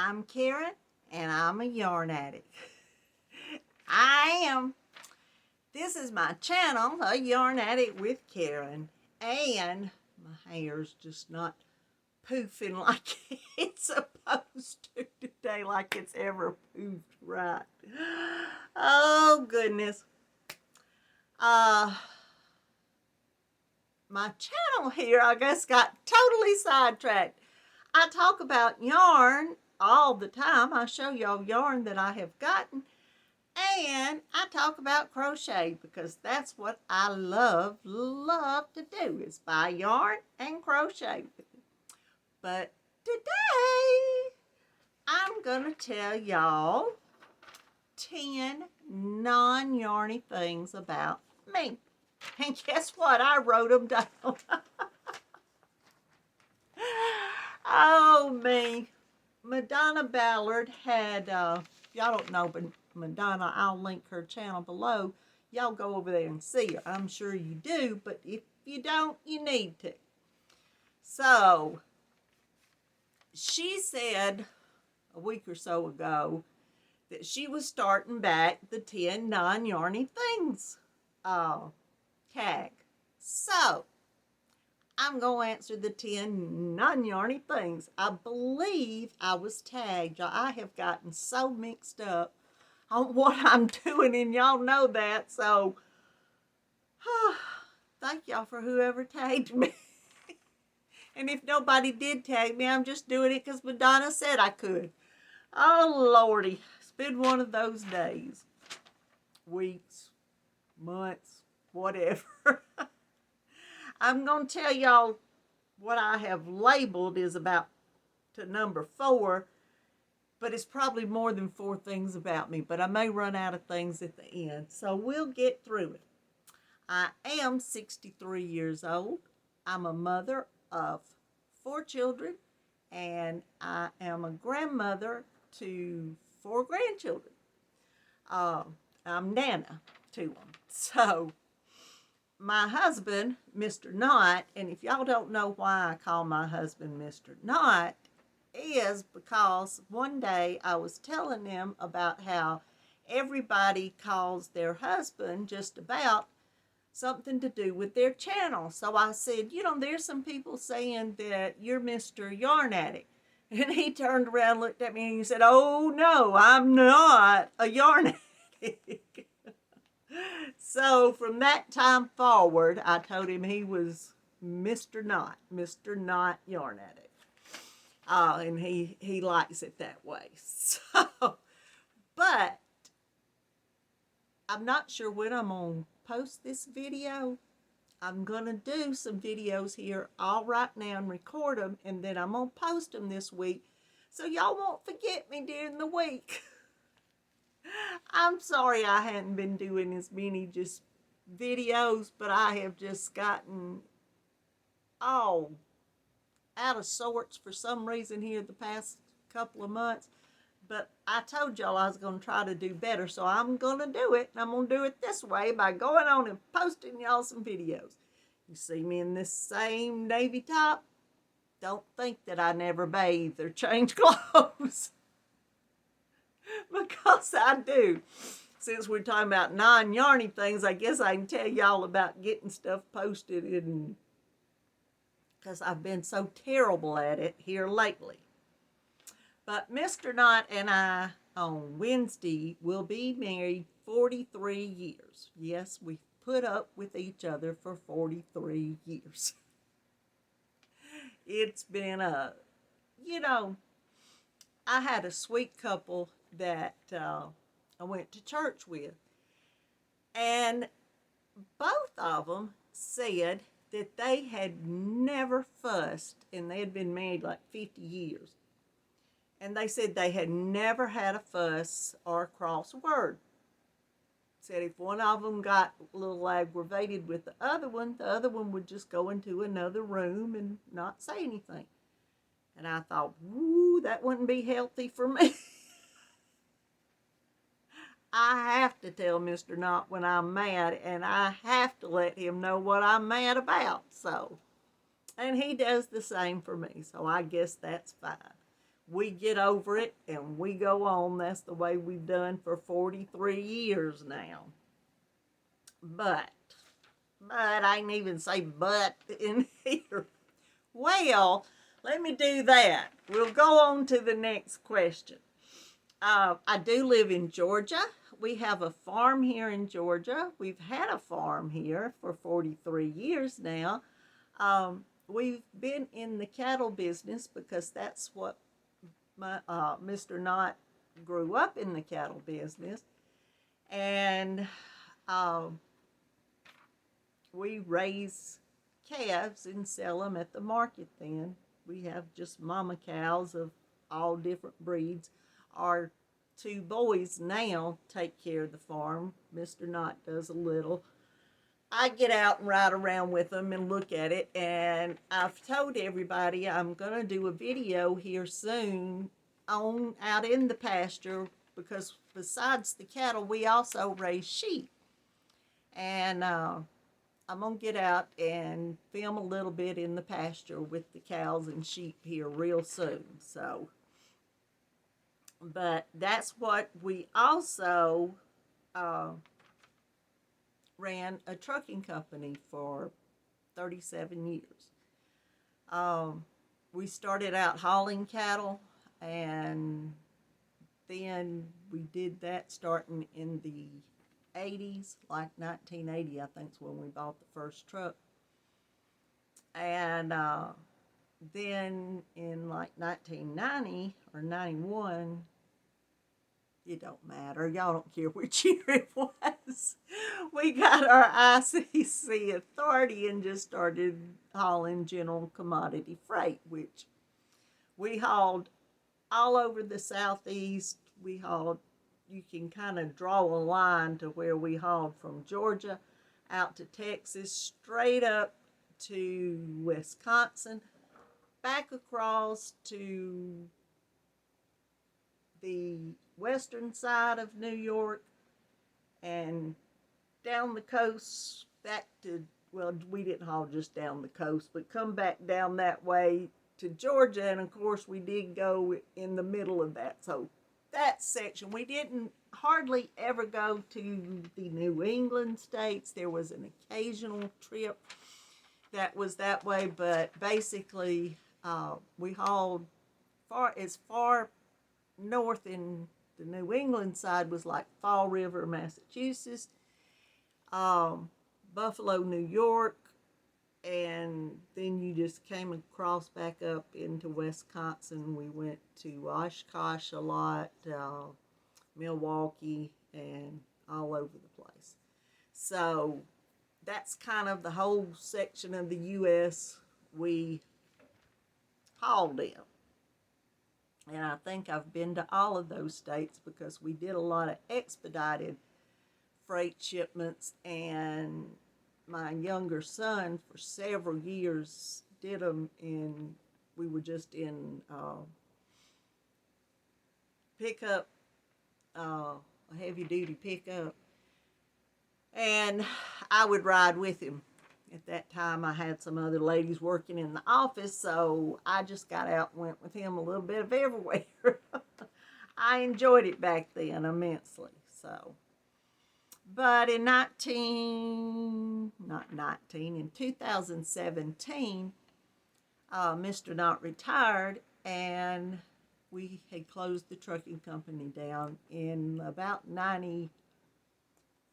I'm Karen, and I'm a yarn addict. This is my channel, A Yarn Addict with Karen, and my hair's just not poofing like it's supposed to today, like it's ever poofed right. Oh, goodness. My channel here, I guess, got totally sidetracked. I talk about yarn all the time. I show y'all yarn that I have gotten. And I talk about crochet because that's what I love to do is buy yarn and crochet. But today, I'm going to tell y'all 10 non-yarny things about me. And guess what? I wrote them down. Oh, me. Madonna Ballard had, y'all don't know, but Madonna, I'll link her channel below. Y'all go over there and see her. I'm sure you do, but if you don't, you need to. So, she said a week or so ago that she was starting back the 10 non-yarny things tag. So, I'm going to answer the 10 non-yarny things. I believe I was tagged. I have gotten so mixed up on what I'm doing, and y'all know that. So, thank y'all for whoever tagged me. And if nobody did tag me, I'm just doing it because Madonna said I could. Oh, Lordy. It's been one of those days. Weeks, months, whatever. I'm going to tell y'all what I have labeled is about to number 4, but it's probably more than 4 things about me, but I may run out of things at the end, so we'll get through it. I am 63 years old. I'm a mother of 4 children, and I am a grandmother to 4 grandchildren. I'm Nana to them. So, my husband, Mr. Knott, and if y'all don't know why I call my husband Mr. Knott, is because one day I was telling them about how everybody calls their husband just about something to do with their channel. So I said, you know, there's some people saying that you're Mr. Yarn Addict. And he turned around, looked at me, and he said, oh, no, I'm not a yarn addict. So from that time forward, I told him he was Mr. Mr. Knott Yarn Addict. And he likes it that way. So, but I'm not sure when I'm going to post this video. I'm going to do some videos here all right now and record them, and then I'm going to post them this week so y'all won't forget me during the week. I'm sorry I hadn't been doing as many just videos, but I have just gotten all out of sorts for some reason here the past couple of months. But I told y'all I was going to try to do better, so I'm going to do it. And I'm going to do it this way by going on and posting y'all some videos. You see me in this same navy top? Don't think that I never bathe or change clothes. Because I do. Since we're talking about non-yarny things, I guess I can tell y'all about getting stuff posted, and because I've been so terrible at it here lately. But Mr. Knott and I on Wednesday will be married 43 years. Yes, we've put up with each other for 43 years. It's been I had a sweet couple that I went to church with. And both of them said that they had never fussed, and they had been married like 50 years. And they said they had never had a fuss or a cross word. Said if one of them got a little aggravated with the other one would just go into another room and not say anything. And I thought, woo, that wouldn't be healthy for me. I have to tell Mr. Knott when I'm mad, and I have to let him know what I'm mad about. So, and he does the same for me, so I guess that's fine. we get over it and we go on. That's the way we've done for 43 years now. But I didn't even say but in here. Well, let me do that. We'll go on to the next question. I do live in Georgia. We have a farm here in Georgia. We've had a farm here for 43 years now. We've been in the cattle business because that's what my Mr. Knott grew up in, the cattle business. And we raise calves and sell them at the market then. We have just mama cows of all different breeds. Our two boys now take care of the farm. Mr. Knott does a little. I get out and ride around with them and look at it, and I've told everybody I'm going to do a video here soon on out in the pasture, because besides the cattle, we also raise sheep. And I'm going to get out and film a little bit in the pasture with the cows and sheep here real soon. So, but that's what we also ran a trucking company for 37 years. We started out hauling cattle, and then we did that starting in the 80s, like 1980, I think is when we bought the first truck. And then in like 1990 or 91, it don't matter, y'all don't care which year it was, we got our ICC authority and just started hauling general commodity freight, which we hauled all over the southeast. We hauled, you can kind of draw a line to where we hauled from Georgia out to Texas, straight up to Wisconsin, back across to the western side of New York, and down the coast back to, well, we didn't haul just down the coast, but come back down that way to Georgia, and of course we did go in the middle of that. So that section, we didn't hardly ever go to the New England states. There was an occasional trip that was that way, but basically we hauled as far north in the New England side was like Fall River, Massachusetts, Buffalo, New York, and then you just came across back up into Wisconsin. We went to Oshkosh a lot, Milwaukee, and all over the place. So that's kind of the whole section of the U.S. we hauled in. And I think I've been to all of those states because we did a lot of expedited freight shipments, and my younger son for several years did them in, we were just in pickup, a heavy duty pickup, and I would ride with him. At that time, I had some other ladies working in the office, so I just got out and went with him a little bit of everywhere. I enjoyed it back then immensely. So, but in 2017, Mr. Knott retired, and we had closed the trucking company down. In about 94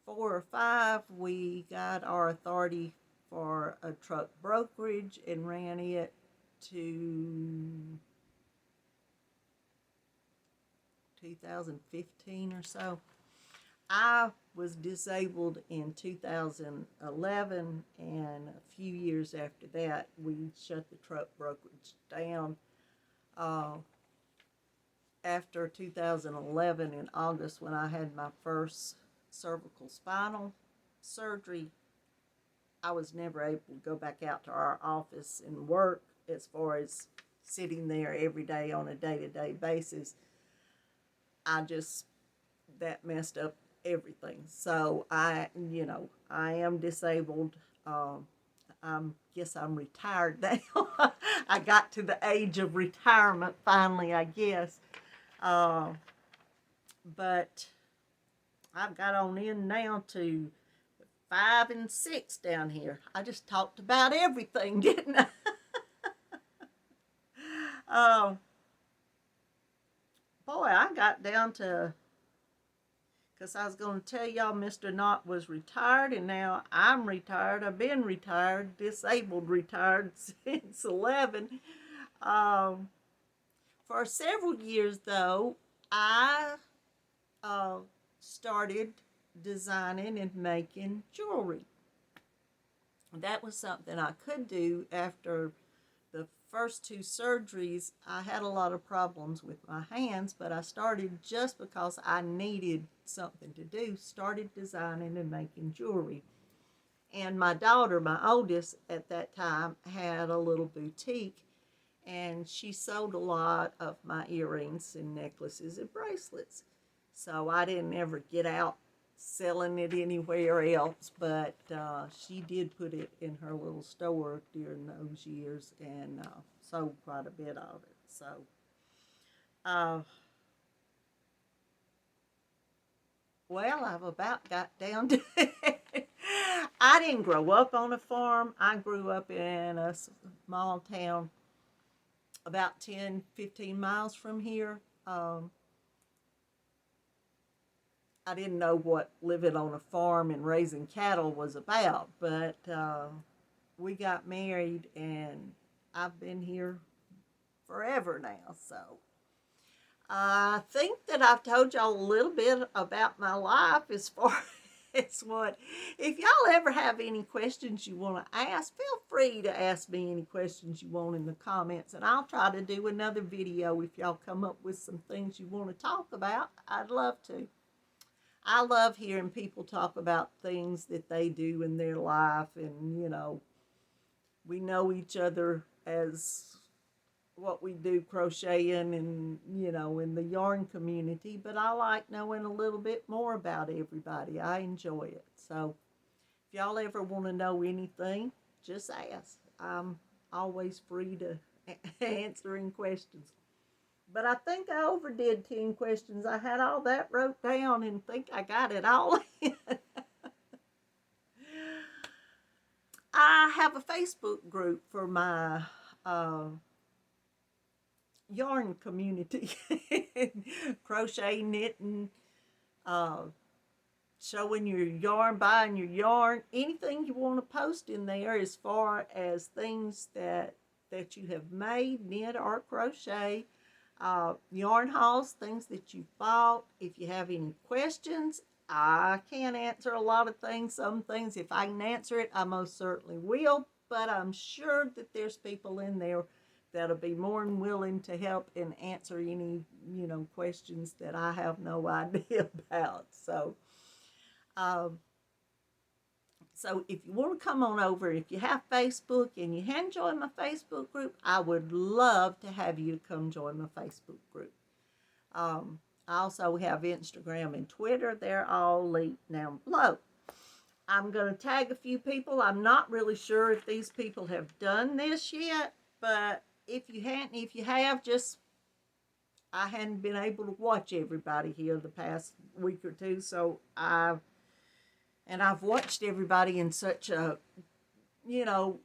or 5, we got our authority for a truck brokerage and ran it to 2015 or so. I was disabled in 2011, and a few years after that, we shut the truck brokerage down. After 2011, in August, when I had my first cervical spinal surgery, I was never able to go back out to our office and work as far as sitting there every day on a day-to-day basis. That messed up everything. So I am disabled. guess I'm retired now. I got to the age of retirement finally, I guess. But I've got on in now to 5 and 6 down here. I just talked about everything, didn't I? Boy, I got down to, because I was going to tell y'all Mr. Knott was retired, and now I'm retired. I've been retired, disabled retired since 11. For several years, though, I started designing and making jewelry. That was something I could do after the first 2 surgeries. I had a lot of problems with my hands, but I started just because I needed something to do, started designing and making jewelry. And my daughter, my oldest at that time, had a little boutique, and she sold a lot of my earrings and necklaces and bracelets. So I didn't ever get out selling it anywhere else, but she did put it in her little store during those years and sold quite a bit of it. So well, I've about got down to it. I didn't grow up on a farm. I grew up in a small town about 10, 15 miles from here. I didn't know what living on a farm and raising cattle was about, but we got married, and I've been here forever now. So I think that I've told y'all a little bit about my life as far as what. If y'all ever have any questions you want to ask, feel free to ask me any questions you want in the comments, and I'll try to do another video if y'all come up with some things you want to talk about. I'd love to. I love hearing people talk about things that they do in their life, and, you know, we know each other as what we do crocheting and, you know, in the yarn community, but I like knowing a little bit more about everybody. I enjoy it. So if y'all ever want to know anything, just ask. I'm always free to answering questions. But I think I overdid 10 questions. I had all that wrote down and think I got it all in. I have a Facebook group for my yarn community. Crochet, knitting, showing your yarn, buying your yarn. Anything you want to post in there as far as things that you have made, knit, or crochet. Yarn hauls, things that you bought. If you have any questions, I can't answer a lot of things. Some things, if I can answer it, I most certainly will. But I'm sure that there's people in there that'll be more than willing to help and answer any, you know, questions that I have no idea about. So if you want to come on over, if you have Facebook and you hadn't joined my Facebook group, I would love to have you come join my Facebook group. I also have Instagram and Twitter. They're all linked down below. I'm going to tag a few people. I'm not really sure if these people have done this yet, but if you have, just, I hadn't been able to watch everybody here the past week or two, so I've watched everybody in such a, you know,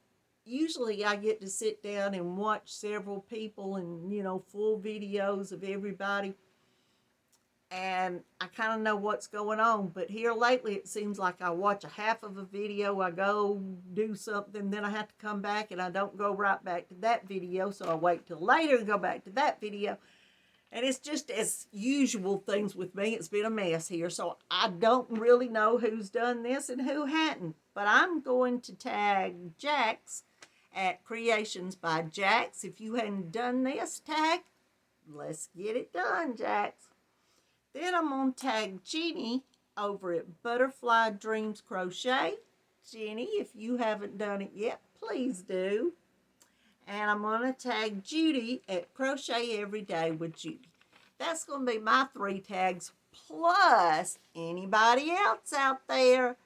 usually I get to sit down and watch several people and, you know, full videos of everybody, and I kind of know what's going on. But here lately, it seems like I watch a half of a video, I go do something, then I have to come back, and I don't go right back to that video, so I wait till later and go back to that video. And it's just as usual things with me. It's been a mess here, so I don't really know who's done this and who hadn't. But I'm going to tag Jax at Creations by Jax. If you hadn't done this tag, let's get it done, Jax. Then I'm going to tag Jeannie over at Butterfly Dreams Crochet. Jeannie, if you haven't done it yet, please do. And I'm going to tag Judy at Crochet Every Day with Judy. That's going to be my 3 tags, plus anybody else out there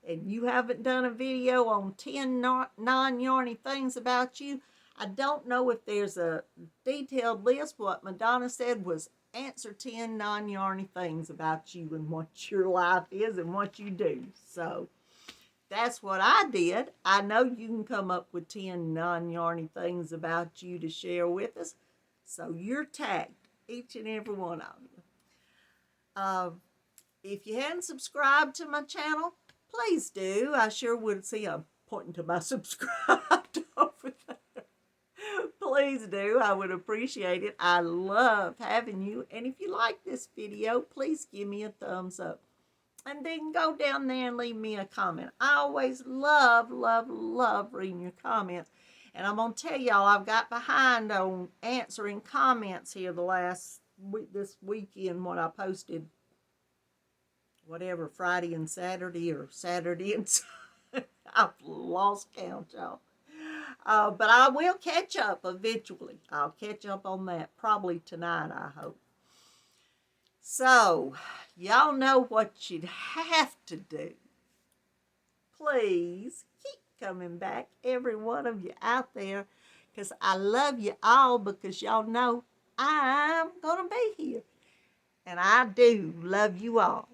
and you haven't done a video on 10 non-yarny things about you, I don't know if there's a detailed list. What Madonna said was answer 10 non-yarny things about you and what your life is and what you do. So that's what I did. I know you can come up with 10 non-yarny things about you to share with us. So you're tagged, each and every one of you. If you hadn't subscribed to my channel, please do. I sure would see I'm pointing to my subscribed over there. Please do. I would appreciate it. I love having you. And if you like this video, please give me a thumbs up. And then go down there and leave me a comment. I always love, love, love reading your comments. And I'm going to tell y'all, I've got behind on answering comments here the last week, this weekend when I posted whatever, Friday and Saturday or Saturday and I've lost count, y'all. But I will catch up eventually. I'll catch up on that probably tonight, I hope. So, y'all know what you'd have to do. Please keep coming back, every one of you out there, because I love you all, because y'all know I'm going to be here. And I do love you all.